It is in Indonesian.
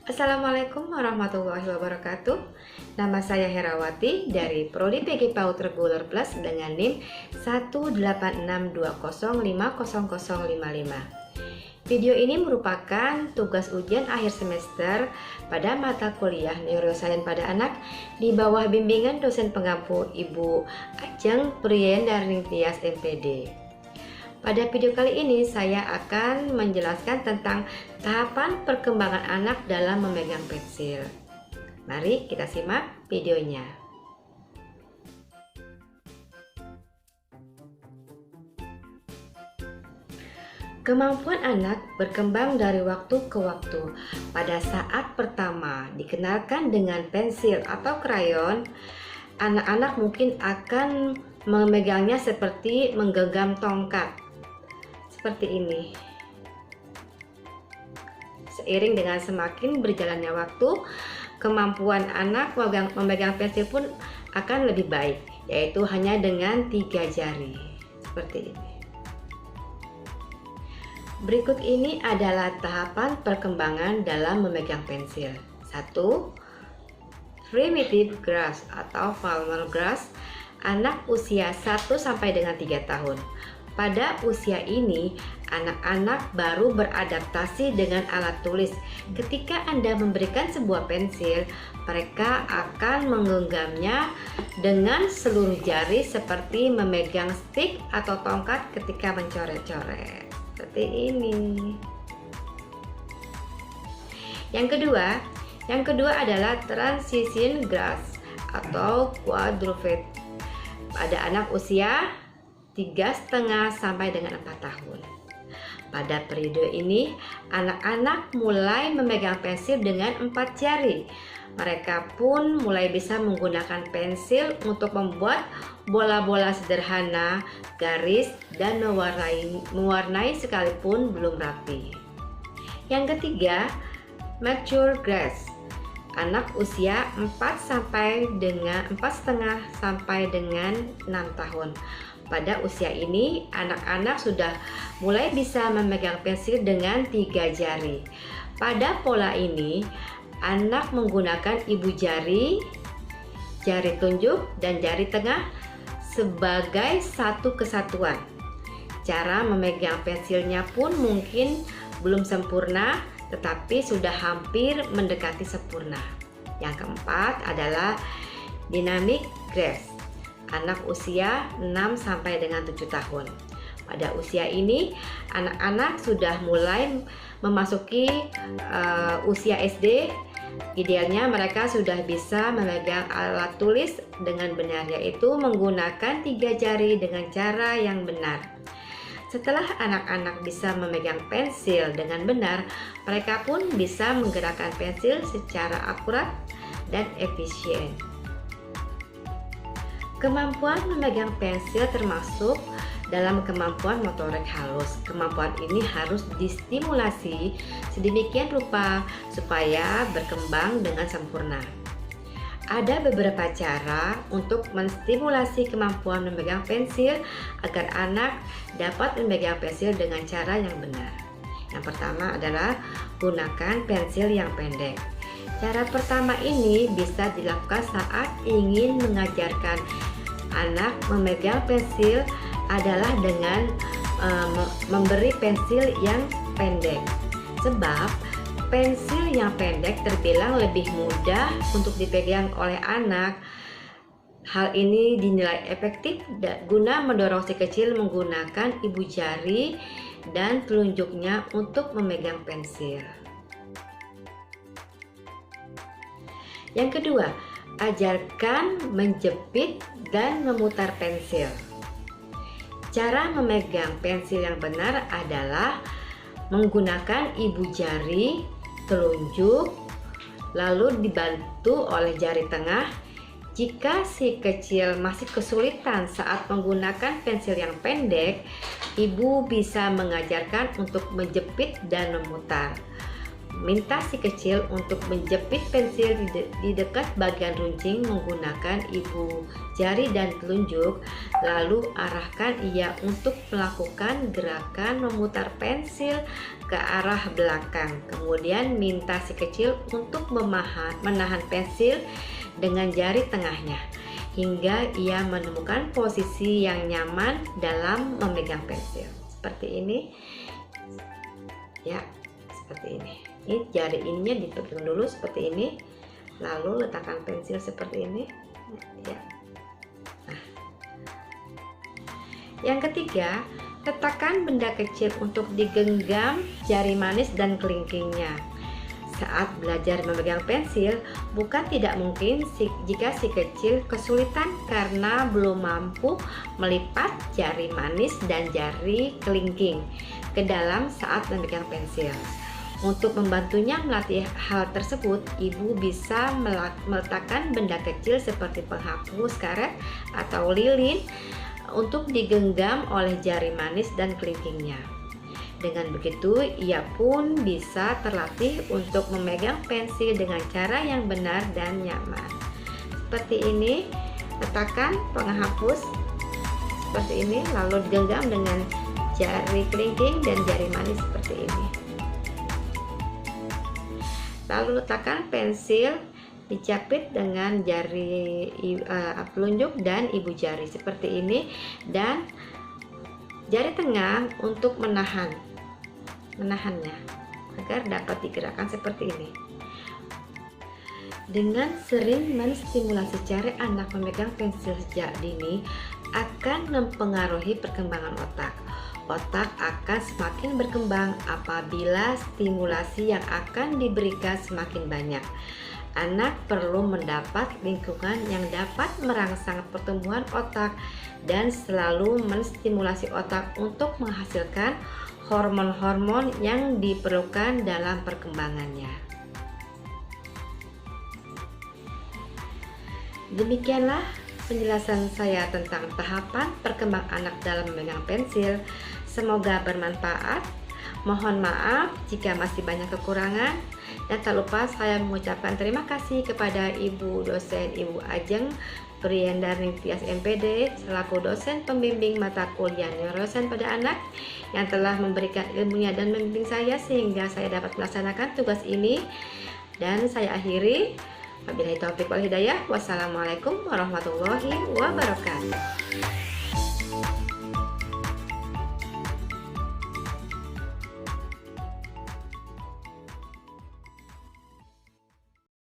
Assalamualaikum warahmatullahi wabarakatuh. Nama saya Herawati dari Prodi PG PAUD Reguler Plus dengan NIM 18620500055. Video ini merupakan tugas ujian akhir semester pada mata kuliah Neuroscience pada anak di bawah bimbingan dosen pengampu Ibu Ajeng Priyendarning Tias MPD. Pada video kali ini saya akan menjelaskan tentang tahapan perkembangan anak dalam memegang pensil. Mari kita simak videonya. Kemampuan anak berkembang dari waktu ke waktu. Pada saat pertama dikenalkan dengan pensil atau krayon, anak-anak mungkin akan memegangnya seperti menggenggam tongkat. Seperti ini. Seiring dengan semakin berjalannya waktu, kemampuan anak memegang pensil pun akan lebih baik, yaitu hanya dengan 3 jari. Seperti ini. Berikut ini adalah tahapan perkembangan dalam memegang pensil. 1. Primitive grasp atau palmar grasp, anak usia 1 sampai dengan 3 tahun. Pada usia ini, anak-anak baru beradaptasi dengan alat tulis. Ketika Anda memberikan sebuah pensil, mereka akan menggenggamnya dengan seluruh jari seperti memegang stick atau tongkat ketika mencoret-coret. Seperti ini. Yang kedua adalah transition grasp atau quadruped pada anak usia 3,5 sampai dengan 4 tahun. Pada periode ini, anak-anak mulai memegang pensil dengan 4 jari. Mereka pun mulai bisa menggunakan pensil untuk membuat bola-bola sederhana, garis, dan mewarnai sekalipun belum rapi. Yang ketiga, mature grasp. Anak usia 4,5 sampai dengan 6 tahun. Pada usia ini, anak-anak sudah mulai bisa memegang pensil dengan 3 jari. Pada pola ini, anak menggunakan ibu jari, jari tunjuk, dan jari tengah sebagai satu kesatuan. Cara memegang pensilnya pun mungkin belum sempurna, tetapi sudah hampir mendekati sempurna. Yang keempat adalah dynamic grasp. Anak usia 6 sampai dengan 7 tahun. Pada usia ini, anak-anak sudah mulai memasuki usia SD. Idealnya mereka sudah bisa memegang alat tulis dengan benar, yaitu menggunakan 3 jari dengan cara yang benar. Setelah anak-anak bisa memegang pensil dengan benar, mereka pun bisa menggerakkan pensil secara akurat dan efisien. Kemampuan memegang pensil termasuk dalam kemampuan motorik halus. Kemampuan ini harus distimulasi sedemikian rupa supaya berkembang dengan sempurna. Ada beberapa cara untuk menstimulasi kemampuan memegang pensil agar anak dapat memegang pensil dengan cara yang benar. Yang pertama adalah gunakan pensil yang pendek. Cara pertama ini bisa dilakukan saat ingin mengajarkan anak memegang pensil adalah dengan memberi pensil yang pendek. Sebab pensil yang pendek terbilang lebih mudah untuk dipegang oleh anak. Hal ini dinilai efektif guna mendorong si kecil menggunakan ibu jari dan telunjuknya untuk memegang pensil. Yang kedua, ajarkan menjepit dan memutar pensil. Cara memegang pensil yang benar adalah menggunakan ibu jari, telunjuk, lalu dibantu oleh jari tengah. Jika si kecil masih kesulitan saat menggunakan pensil yang pendek, ibu bisa mengajarkan untuk menjepit dan memutar. minta si kecil untuk menjepit pensil di dekat bagian runcing menggunakan ibu jari dan telunjuk, lalu arahkan ia untuk melakukan gerakan memutar pensil ke arah belakang. Kemudian minta si kecil untuk menahan pensil dengan jari tengahnya hingga ia menemukan posisi yang nyaman dalam memegang pensil. Seperti ini ya, seperti ini. Ini jari ininya dipegang dulu seperti ini, lalu letakkan pensil seperti ini ya. Nah, yang ketiga, letakkan benda kecil untuk digenggam jari manis dan kelingkingnya. Saat belajar memegang pensil, bukan tidak mungkin jika si kecil kesulitan karena belum mampu melipat jari manis dan jari kelingking ke dalam saat memegang pensil. Untuk membantunya melatih hal tersebut, ibu bisa meletakkan benda kecil seperti penghapus karet atau lilin untuk digenggam oleh jari manis dan kelingkingnya. Dengan begitu, ia pun bisa terlatih untuk memegang pensil dengan cara yang benar dan nyaman. Seperti ini, letakkan penghapus seperti ini, lalu digenggam dengan jari kelingking dan jari manis seperti ini. Lalu letakkan pensil dijepit dengan jari telunjuk dan ibu jari seperti ini, dan jari tengah untuk menahannya agar dapat digerakkan seperti ini. Dengan sering menstimulasi cara anak memegang pensil sejak dini akan mempengaruhi perkembangan otak. Otak akan semakin berkembang apabila stimulasi yang akan diberikan semakin banyak. Anak perlu mendapat lingkungan yang dapat merangsang pertumbuhan otak dan selalu menstimulasi otak untuk menghasilkan hormon-hormon yang diperlukan dalam perkembangannya. Demikianlah penjelasan saya tentang tahapan perkembangan anak dalam memegang pensil. Semoga bermanfaat. Mohon maaf jika masih banyak kekurangan, dan tak lupa saya mengucapkan terima kasih kepada Ibu dosen Ibu Ajeng Priyandarni Tias MPD selaku dosen pembimbing mata kuliah neuroscience pada anak yang telah memberikan ilmunya dan membimbing saya sehingga saya dapat melaksanakan tugas ini. Dan saya akhiri, wabillahi taufiq wal hidayah. Wassalamualaikum warahmatullahi wabarakatuh.